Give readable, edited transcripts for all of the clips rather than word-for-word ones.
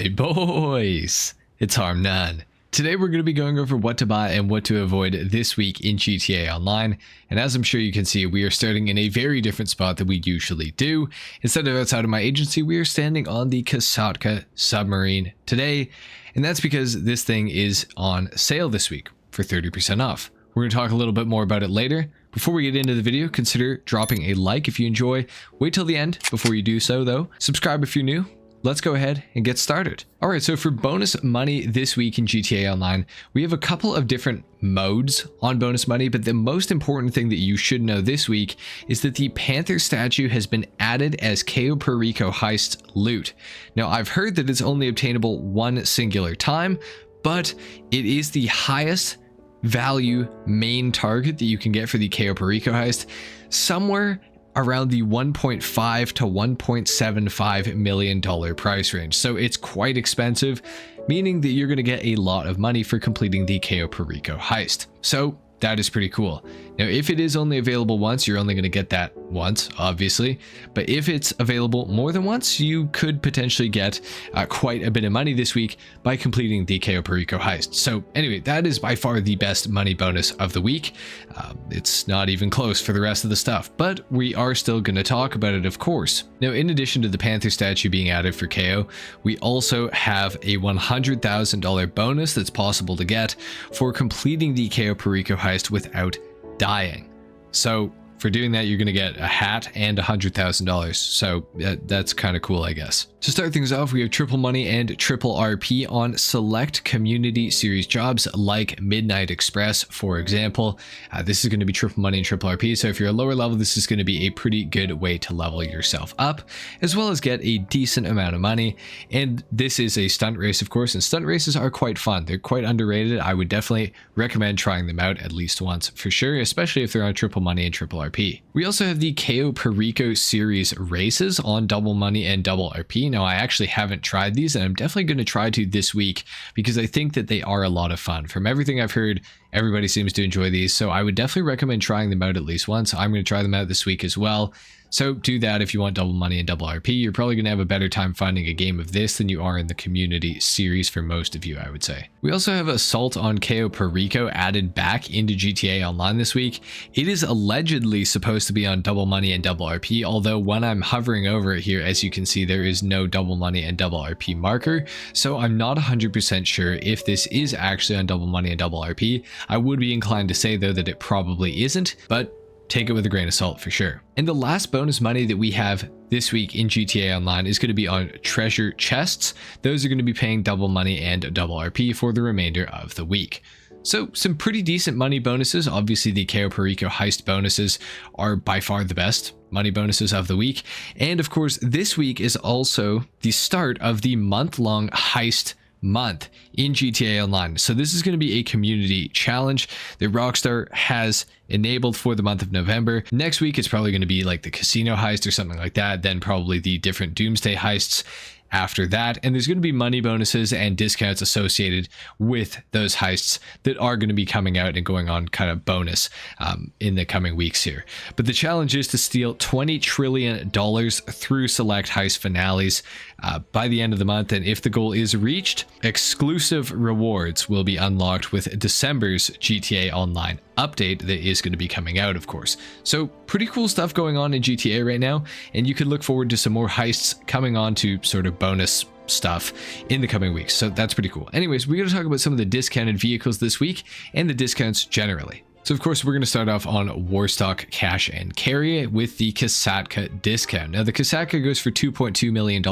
Hey boys, it's HarmNone. Today we're going to be going over what to buy and what to avoid this week in GTA Online, and as I'm sure you can see, we are starting in a very different spot than we usually do. Instead of outside of my agency, we are standing on the Kassatka submarine today, and that's because this thing is on sale this week for 30% off. We're going to talk a little bit more about it later. Before we get into the video, consider dropping a like if you enjoy. Wait till the end before you do so though. Subscribe if you're new. Let's go ahead and get started. Alright, so for bonus money this week in GTA Online, we have a couple of different modes on bonus money, but the most important thing that you should know this week is that the Panther statue has been added as COD BO1 heist loot. Now, I've heard that it's only obtainable one singular time, but it is the highest value main target that you can get for the COD BO1 heist, somewhere around the $1.5 to $1.75 million price range. So it's quite expensive, meaning that you're going to get a lot of money for completing the COD BO1 heist. So that is pretty cool. Now, if it is only available once, you're only going to get that once, obviously. But if it's available more than once, you could potentially get quite a bit of money this week by completing the COD BO1 heist. So anyway, that is by far the best money bonus of the week. It's not even close for the rest of the stuff, but we are still going to talk about it, of course. Now, in addition to the Panther statue being added for KO, we also have a $100,000 bonus that's possible to get for completing the COD BO1 heist without dying. So for doing that, you're going to get a hat and $100,000. So that's kind of cool, I guess. To start things off, we have triple money and triple RP on select community series jobs like Midnight Express, for example. This is going to be triple money and triple RP. So if you're a lower level, this is going to be a pretty good way to level yourself up, as well as get a decent amount of money. And this is a stunt race, of course, and stunt races are quite fun. They're quite underrated. I would definitely recommend trying them out at least once for sure, especially if they're on triple money and triple RP. We also have the COD BO1 series races on double money and double RP. Now, I actually haven't tried these, and I'm definitely going to try to this week because I think that they are a lot of fun. From everything I've heard, everybody seems to enjoy these, so I would definitely recommend trying them out at least once. I'm going to try them out this week as well. So do that if you want double money and double RP. You're probably going to have a better time finding a game of this than you are in the community series for most of you, I would say. We also have Assault on COD BO1 added back into GTA Online this week. It is allegedly supposed to be on double money and double RP, although when I'm hovering over it here, as you can see, there is no double money and double RP marker. So I'm not 100% sure if this is actually on double money and double RP. I would be inclined to say though that it probably isn't, but take it with a grain of salt for sure. And the last bonus money that we have this week in GTA Online is going to be on treasure chests. Those are going to be paying double money and double RP for the remainder of the week. So some pretty decent money bonuses. Obviously the COD BO1 heist bonuses are by far the best money bonuses of the week. And of course, this week is also the start of the month-long heist month in GTA Online. So this is going to be a community challenge that Rockstar has enabled for the month of November. Next week it's probably going to be like the casino heist or something like that, then probably the different doomsday heists after that, and there's going to be money bonuses and discounts associated with those heists that are going to be coming out and going on kind of bonus in the coming weeks here. But the challenge is to steal $20 trillion through select heist finales by the end of the month, and if the goal is reached, exclusive rewards will be unlocked with December's GTA Online update that is going to be coming out, of course. So pretty cool stuff going on in GTA right now, and you can look forward to some more heists coming on to sort of bonus stuff in the coming weeks. So that's pretty cool. Anyways, we're going to talk about some of the discounted vehicles this week and the discounts generally. So of course, we're going to start off on Warstock Cash and Carry with the Kassatka discount. Now the Kassatka goes for $2.2 million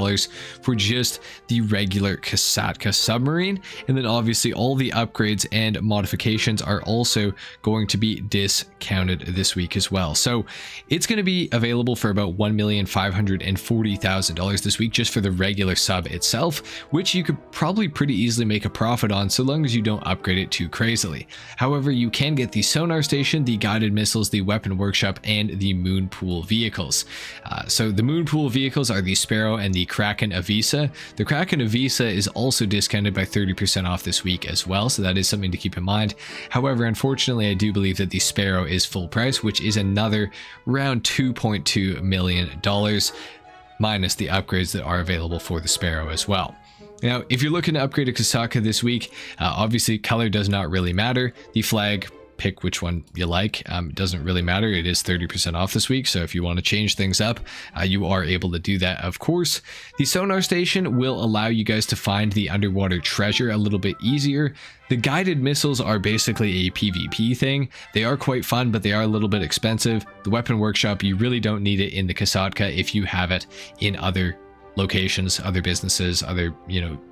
for just the regular Kassatka submarine. And then obviously all the upgrades and modifications are also going to be discounted this week as well. So it's going to be available for about $1,540,000 this week just for the regular sub itself, which you could probably pretty easily make a profit on so long as you don't upgrade it too crazily. However, you can get the sonar station, the guided missiles, the weapon workshop, and the moon pool vehicles. So the moon pool vehicles are the Sparrow and the Kraken Avisa. The Kraken Avisa is also discounted by 30% off this week as well, so that is something to keep in mind. However, unfortunately, I do believe that the Sparrow is full price, which is another around $2.2 million minus the upgrades that are available for the Sparrow as well. Now, if you're looking to upgrade a Kasaka this week, obviously color does not really matter. The flag, pick which one you like. It doesn't really matter. It is 30% off this week, so if you want to change things up, you are able to do that, of course. The sonar station will allow you guys to find the underwater treasure a little bit easier. The guided missiles are basically a PvP thing. They are quite fun, but they are a little bit expensive. The weapon workshop, you really don't need it in the Kasatka if you have it in other locations, other businesses, other,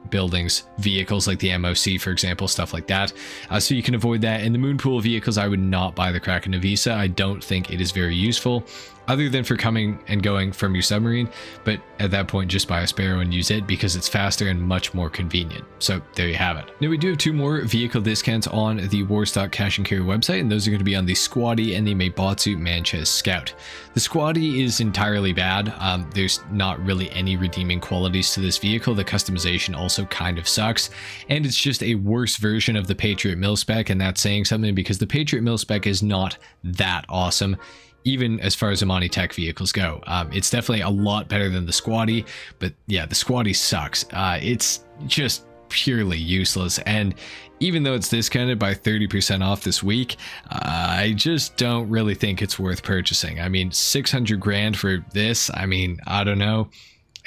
buildings, vehicles like the MOC, for example, stuff like that. So you can avoid that. In the Moonpool vehicles, I would not buy the Kraken Avisa. I don't think it is very useful, other than for coming and going from your submarine. But at that point, just buy a Sparrow and use it because it's faster and much more convenient. So there you have it. Now we do have 2 more vehicle discounts on the Warstock Cash and Carry website, and those are going to be on the Squatty and the Meibatsu Manches Scout. The Squatty is entirely bad. There's not really any redeeming qualities to this vehicle. The customization also kind of sucks, and it's just a worse version of the Patriot Mil-Spec, and that's saying something because the Patriot Mil-Spec is not that awesome, even as far as Amani Tech vehicles go. It's definitely a lot better than the Squatty, but yeah, the Squatty sucks. It's just purely useless, and even though it's discounted by 30% off this week, I just don't really think it's worth purchasing. I mean, 600 grand for this, I mean, I don't know.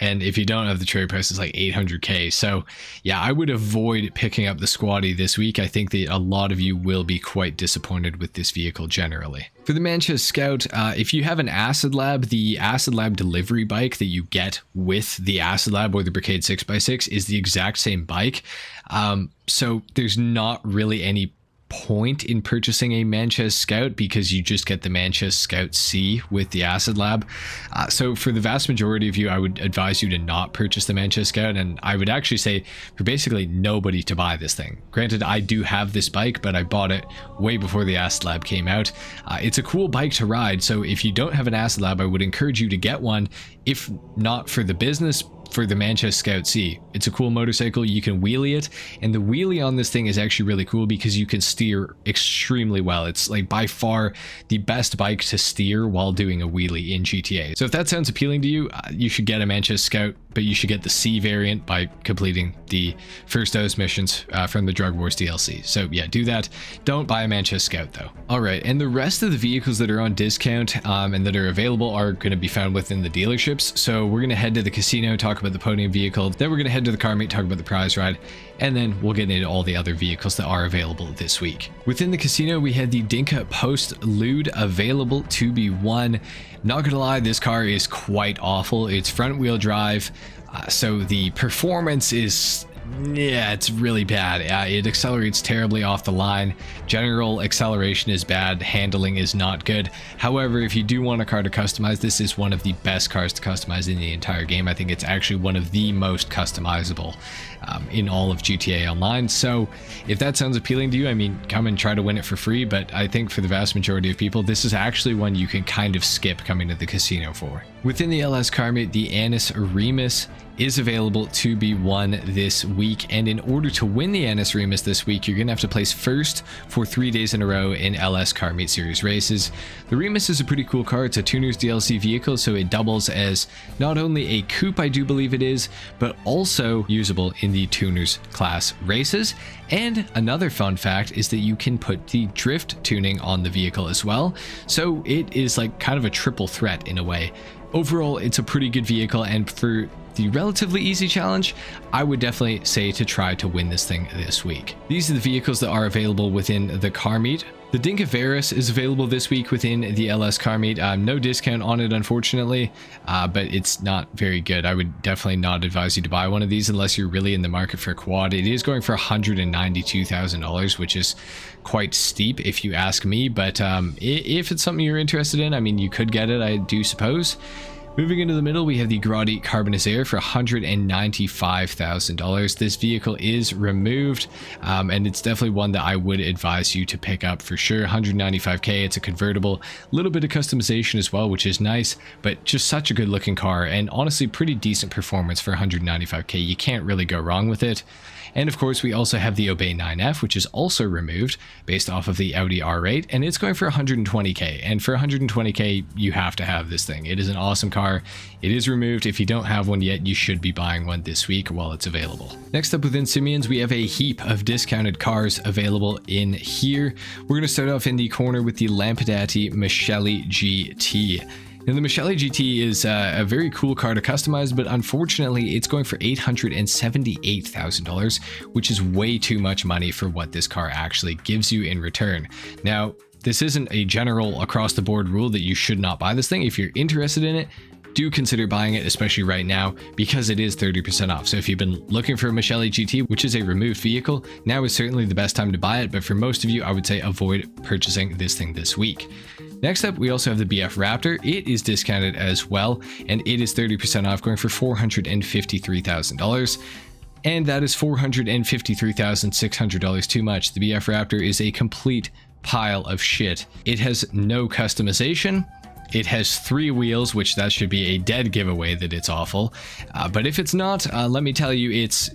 And if you don't have the trade price, it's like 800k. So yeah, I would avoid picking up the Squatty this week. I think that a lot of you will be quite disappointed with this vehicle generally. For the Manches Scout, if you have an Acid Lab, the Acid Lab delivery bike that you get with the Acid Lab or the Brigade 6x6 is the exact same bike. So there's not really any point in purchasing a Manches Scout because you just get the Manches Scout C with the Acid Lab. So for the vast majority of you, I would advise you to not purchase the Manches Scout, and I would actually say for basically nobody to buy this thing. Granted, I do have this bike, but I bought it way before the Acid Lab came out. It's a cool bike to ride, so if you don't have an Acid Lab, I would encourage you to get one, if not for the business, for the Manches Scout C. It's a cool motorcycle, you can wheelie it, and the wheelie on this thing is actually really cool because you can steer extremely well. It's like by far the best bike to steer while doing a wheelie in GTA. So if that sounds appealing to you, you should get a Manches Scout, but you should get the C variant by completing the first dose missions from the Drug Wars DLC. So yeah, do that. Don't buy a Manches Scout though. All right, and the rest of the vehicles that are on discount and that are available are going to be found within the dealerships. So we're going to head to the casino, talk about the podium vehicle, then we're going to head to the car meet, talk about the prize ride, and then we'll get into all the other vehicles that are available this week. Within the casino, we had the Dinka Post-Lude available to be won. Not gonna lie, this car is quite awful. It's front wheel drive, so the performance is, yeah, it's really bad. It accelerates terribly off the line. General acceleration is bad. Handling is not good. However, if you do want a car to customize, this is one of the best cars to customize in the entire game. I think it's actually one of the most customizable in all of GTA Online. So if that sounds appealing to you, I mean, come and try to win it for free. But I think for the vast majority of people, this is actually one you can kind of skip coming to the casino for. Within the LS car meet, the Anis Remus is available to be won this week, and in order to win the Anis Remus this week, you're gonna have to place first for 3 days in a row in LS Car Meet Series races. The Remus is a pretty cool car. It's a Tuners DLC vehicle, so it doubles as not only a coupe, I do believe it is, but also usable in the Tuners class races. And another fun fact is that you can put the drift tuning on the vehicle as well, so it is like kind of a triple threat in a way. Overall, it's a pretty good vehicle, and for the relatively easy challenge, I would definitely say to try to win this thing this week. These are the vehicles that are available within the car meet. The Dinka Varus is available this week within the LS car meet. No discount on it, unfortunately, but it's not very good. I would definitely not advise you to buy one of these unless you're really in the market for a quad. It is going for $192,000, which is quite steep if you ask me, but if it's something you're interested in, I mean, you could get it, I do suppose. Moving into the middle, we have the Grotti Carbonizaire for $195,000. This vehicle is removed, and it's definitely one that I would advise you to pick up for sure. $195K, it's a convertible, a little bit of customization as well, which is nice, but just such a good looking car, and honestly pretty decent performance for $195K. You can't really go wrong with it. And of course, we also have the Obey 9F, which is also removed based off of the Audi R8, and it's going for 120k. And for 120k, you have to have this thing. It is an awesome car. It is removed. If you don't have one yet, you should be buying one this week while it's available. Next up within Simeon's, we have a heap of discounted cars available in here. We're going to start off in the corner with the Lampadati Michelli GT. Now, the Michelli GT is a very cool car to customize, but unfortunately it's going for $878,000, which is way too much money for what this car actually gives you in return. Now, this isn't a general across the board rule that you should not buy this thing. If you're interested in it, do consider buying it, especially right now, because it is 30% off. So if you've been looking for a Michelli GT, which is a removed vehicle, now is certainly the best time to buy it. But for most of you, I would say avoid purchasing this thing this week. Next up, we also have the BF Raptor. It is discounted as well, and it is 30% off, going for $453,000. And that is $453,600 too much. The BF Raptor is a complete pile of shit. It has no customization. It has 3 wheels, which that should be a dead giveaway that it's awful. But if it's not, let me tell you, it's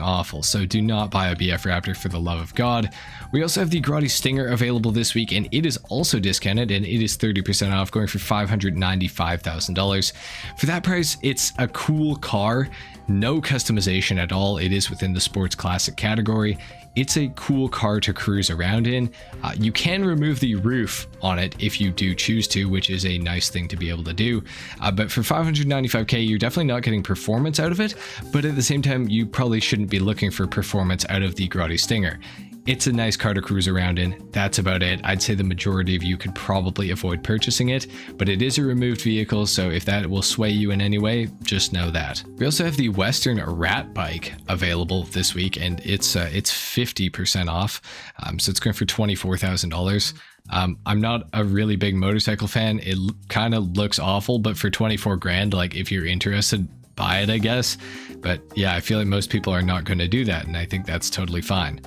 awful. So do not buy a BF Raptor for the love of God. We also have the Grotti Stinger available this week, and it is also discounted, and it is 30% off, going for $595,000. For that price, it's a cool car. No customization at all. It is within the sports classic category. It's a cool car to cruise around in. You can remove the roof on it if you do choose to, which is a nice thing to be able to do. But for $595k, you're definitely not getting performance out of it. But at the same time, you probably shouldn't be looking for performance out of the Grotti Stinger. It's a nice car to cruise around in. That's about it. I'd say the majority of you could probably avoid purchasing it, but it is a removed vehicle, so if that will sway you in any way, just know that. We also have the Western Rat bike available this week, and it's 50% off, so it's going for $24,000. I'm not a really big motorcycle fan. It kind of looks awful, but for 24 grand, like if you're interested, buy it, I guess. But yeah, I feel like most people are not going to do that, and I think that's totally fine.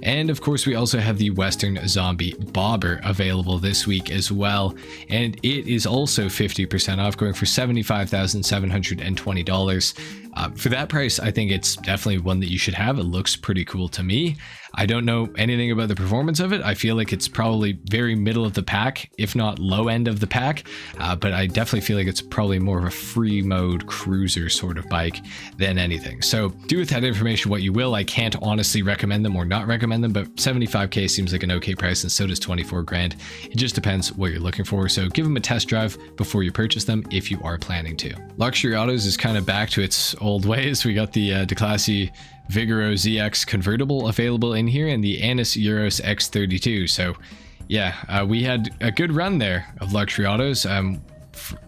And of course, we also have the Western Zombie Bobber available this week as well, and it is also 50% off, going for $75,720. For that price, I think it's definitely one that you should have. It looks pretty cool to me. I don't know anything about the performance of it. I feel like it's probably very middle of the pack, if not low end of the pack, but I definitely feel like it's probably more of a free mode cruiser sort of bike than anything. So do with that information what you will. I can't honestly recommend them or not recommend them, but 75k seems like an okay price, and so does 24 grand. It just depends what you're looking for. So give them a test drive before you purchase them if you are planning to. Luxury Autos is kind of back to its old ways. We got the DeClasse Vigoro ZX convertible available in here, and the Annis Euros X32. So yeah, we had a good run there of Luxury Autos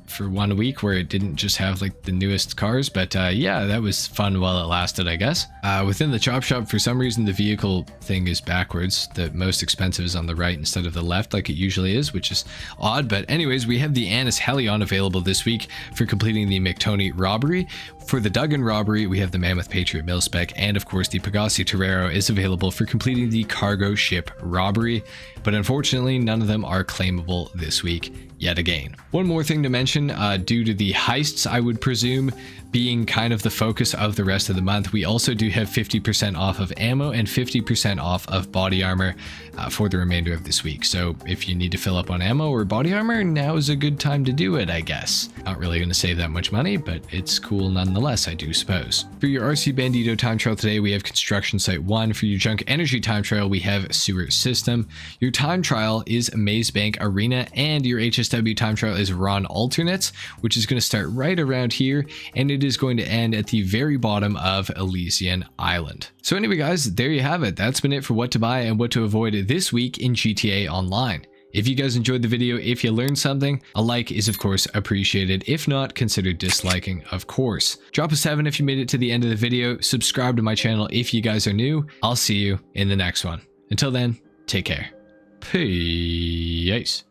for 1 week where it didn't just have like the newest cars, but yeah, that was fun while it lasted, I guess. Within the chop shop, for some reason the vehicle thing is backwards. The most expensive is on the right instead of the left like it usually is, which is odd. But anyways, we have the Annis Helion available this week for completing the McToney robbery. For the Duggan robbery, we have the Mammoth Patriot Mil-Spec, and of course the Pegassi Torero is available for completing the cargo ship robbery, but unfortunately none of them are claimable this week yet again. One more thing to mention, due to the heists, I would presume, being kind of the focus of the rest of the month, we also do have 50% off of ammo and 50% off of body armor for the remainder of this week. So if you need to fill up on ammo or body armor, now is a good time to do it, I guess. Not really going to save that much money, but it's cool nonetheless, I do suppose. For your RC Bandito time trial today, we have Construction Site 1. For your Junk Energy time trial, we have Sewer System. Your time trial is Maze Bank Arena, and your HSW time trial is Ron Alternates, which is going to start right around here, and it is going to end at the very bottom of Elysian Island. So anyway, guys, there you have it. That's been it for what to buy and what to avoid this week in GTA Online. If you guys enjoyed the video, if you learned something, a like is of course appreciated. If not, consider disliking, of course. Drop a 7 if you made it to the end of the video. Subscribe to my channel if you guys are new. I'll see you in the next one. Until then, take care. Peace.